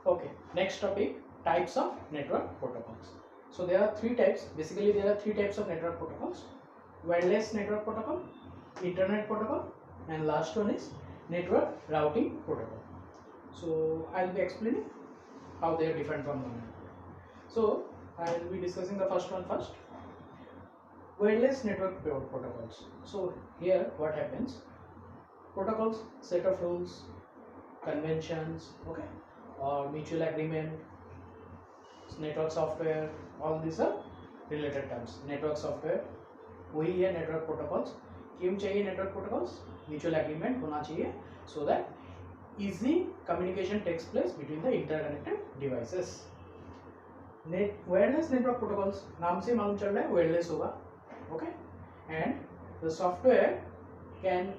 Okay, next topic, types of network protocols. So there are three types. Basically, there are three types of network protocols: wireless network protocol, internet protocol, and last one is network routing protocol. So I'll be explaining how they are different from one another. So I'll be discussing the first one first. Wireless network protocols. So here what happens? Protocols, set of rules, conventions, okay, or mutual agreement, network software, all these are related terms. Network software वही है network protocols. क्यों चाहिए network protocols? Mutual agreement होना चाहिए so that easy communication takes place between the interconnected devices. Wireless network protocols नाम से मालूम चल रहा है wireless होगा, okay, and the software can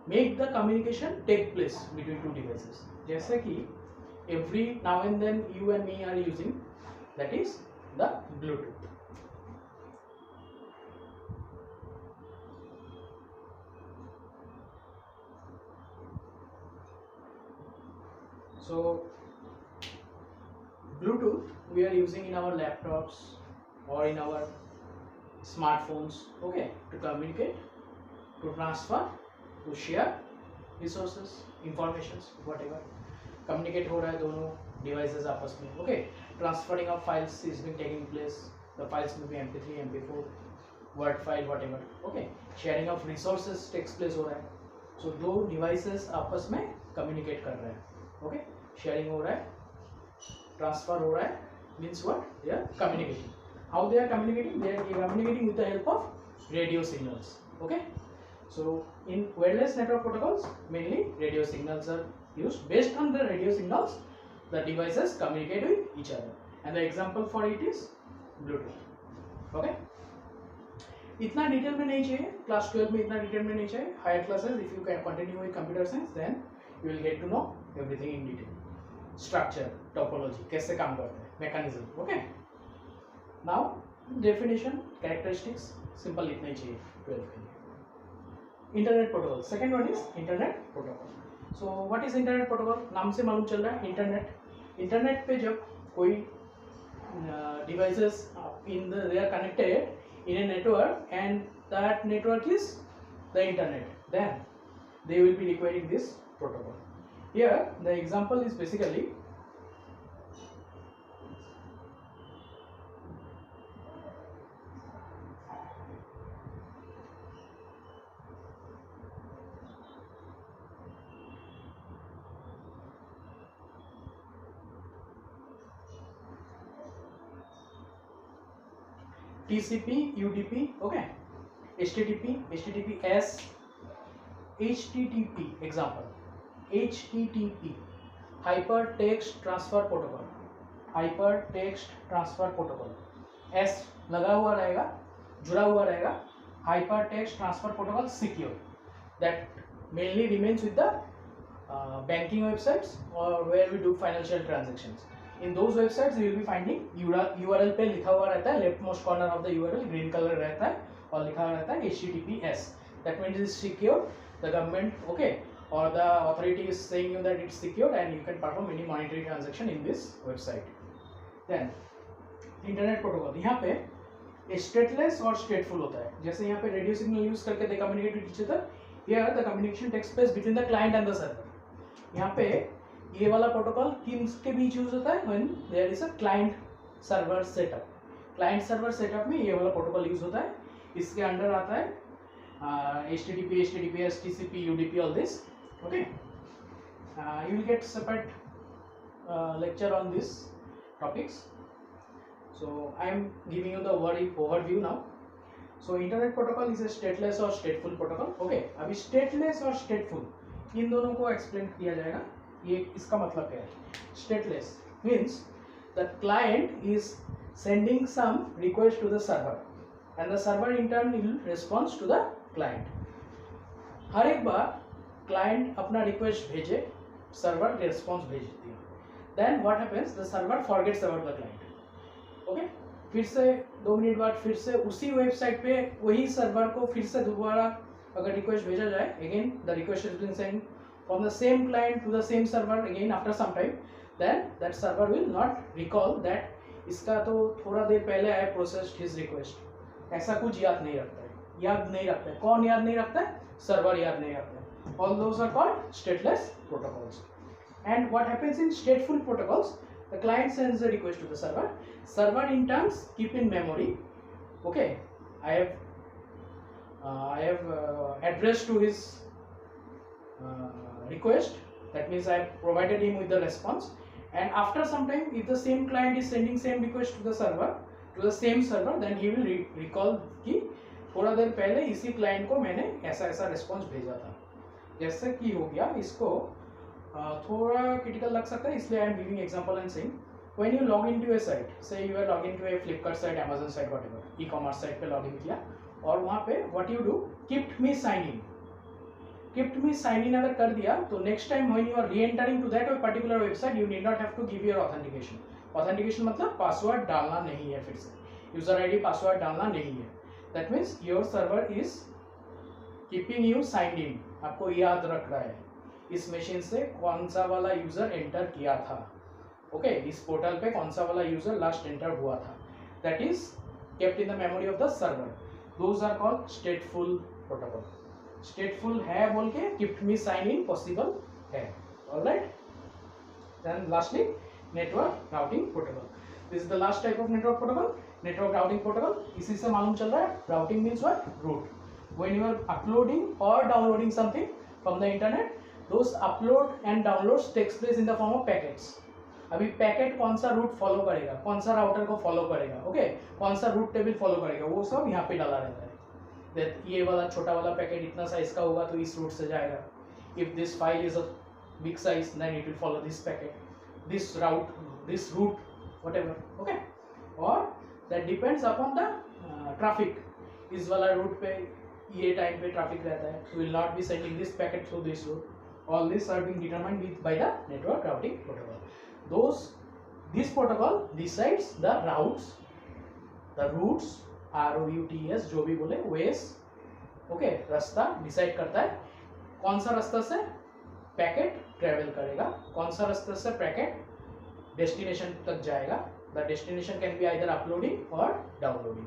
make the communication take place between two devices. जैसे कि every now and then you and me are using, that is the Bluetooth. So Bluetooth we are using in our laptops or in our smartphones, okay, to communicate, to transfer, to share resources, informations, whatever. Communicate हो रहा है दोनों devices आपस में, okay. Transferring of files is being taking place. The files may be MP3, MP4, Word file, whatever, okay. Sharing of resources takes place हो रहा है. So दो devices आपस में communicate कर रहे हैं, okay. Sharing हो रहा है, transfer हो रहा है, means what? They are communicating. How they are communicating? They are communicating with the help of radio signals, okay. So in wireless network protocols, mainly radio signals are used. Based on the radio signals, the devices communicate with each other, and the example for it is Bluetooth. Okay. इतना detail में नहीं चाहिए, class 12 में इतना detail में नहीं चाहिए. Higher classes, if you can continue with computer science, then you will get to know everything in detail. Structure, topology, कैसे काम करते हैं, mechanism. Okay. Now definition, characteristics, simple इतना ही चाहिए 12 के लिए. Internet protocol, second one is internet protocol. So what is internet protocol? नाम से मालूम चल रहा है इंटरनेट पे जब कोई devices in the they are connected in a network and that network is the internet, then they will be requiring this protocol. Here the example is basically TCP, UDP, okay, HTTP, HTTPS, HTTP, example, HTTP, Hypertext Transfer Protocol, Hypertext Transfer Protocol, S लगा हुआ रहेगा, जुड़ा हुआ रहेगा, Hypertext Transfer Protocol secure, that mainly remains with the banking websites or where we do financial transactions. In those websites you will be finding URL पे लिखा हुआ रहता है, left most corner of the URL green colour रहता है और लिखा हुआ रहता है HTTPS. That means it is secure. The government, okay, or the authority is saying you that it's secured and you can perform any monetary transaction in this website. Then internet protocol, यहाँ पे stateless और स्टेटफुल होता है. जैसे यहाँ पे radio signal use करके they communicate with each other. Here the communication takes place between the client and the server. यहाँ पे ये वाला प्रोटोकॉल किसके बीच यूज होता है? When there is a client server setup. Client server setup में ये वाला प्रोटोकॉल यूज होता है. इसके अंडर आता है HTTP, HTTPS, TCP, UDP, all this. Okay. You will get separate lecture on these topics. So I am giving you the overview now. So internet protocol is a stateless or stateful protocol. Okay. अभी stateless और stateful इन दोनों को explain किया जाएगा. ये इसका मतलब क्या है? Stateless means the client is sending some request to the server and the server in turn will respond to the client. हर एक बार client अपना request भेजे, server response भेज दिया. Then what happens? The server forgets about the client. Okay? फिर से 2 minute बाद फिर से उसी वेबसाइट पे वही सर्वर को फिर से दोबारा अगर रिक्वेस्ट भेजा जाए, again the request has been sent from the same client to the same server again after some time, then that server will not recall that इसका तो थोड़ा देर पहले आई प्रोसेस्ड हिज रिक्वेस्ट, ऐसा कुछ याद नहीं रखता है। कौन याद नहीं रखता है? सर्वर याद नहीं रखता है। All those are called stateless protocols. And what happens in stateful protocols, the client sends the request to the server in turns keep in memory, okay, I have addressed to his request, that means I have provided him with the response, and after some time if the same client is sending same request to the server, to the same server, then he will recall कि थोड़ा देर पहले इसी client को मैंने ऐसा ऐसा response भेजा था। जैसे कि हो गया, इसको थोड़ा क्रिटिकल लग सकता है, इसलिए I am giving example and saying when you log into a site, say you are login to a Flipkart site, Amazon site, whatever e-commerce site पे login किया, और वहाँ पे what you do, kept me sign in अगर कर दिया तो next time when you are re-entering to that particular website, you need not have to give your authentication मतलब पासवर्ड डालना नहीं है, फिर से यूजर आईडी पासवर्ड डालना नहीं है। that means your server is keeping you signed in, आपको याद रख रहा है इस मशीन से कौन सा वाला यूजर एंटर किया था, ओके, इस पोर्टल पे कौन सा वाला यूजर लास्ट एंटर हुआ था, that is kept in the memory of the server. Those are called stateful protocol. Stateful है बोल के keep me sign in possible है, alright. Then lastly network routing protocol, this is the last type of network protocol, network routing protocol. इसी से मालूम चल रहा है routing means what, route. When you are uploading और downloading something from the internet, those upload and downloads takes place in the form of packets. अभी packet कौन सा रूट फॉलो करेगा, कौन सा राउटर को फॉलो करेगा, ओके, कौन सा रूट टेबल फॉलो करेगा, वो सब यहाँ पे डाला रहता है। ये वाला छोटा वाला पैकेट इतना साइज का होगा तो इस रूट से जाएगा। If this file is a big size then it will follow this packet, this route whatever, okay. और that depends upon the traffic. इस वाला रूट पे ये टाइम पे ट्रैफिक रहता है, so will not be sending this packet through this route. All these are being determined by the network routing protocol. This protocol decides the routes, ROUTS जो भी बोले, ways, ओके, रास्ता decide करता है कौन सा रास्ता से पैकेट ट्रेवल करेगा, कौन सा रास्ते से पैकेट डेस्टिनेशन तक जाएगा। The destination can be either uploading और downloading,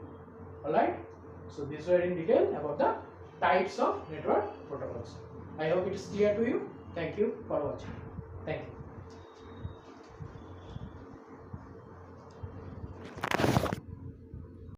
alright. So this were in detail about the types of network protocols. I hope it is clear to you. Thank you for watching. Thank you.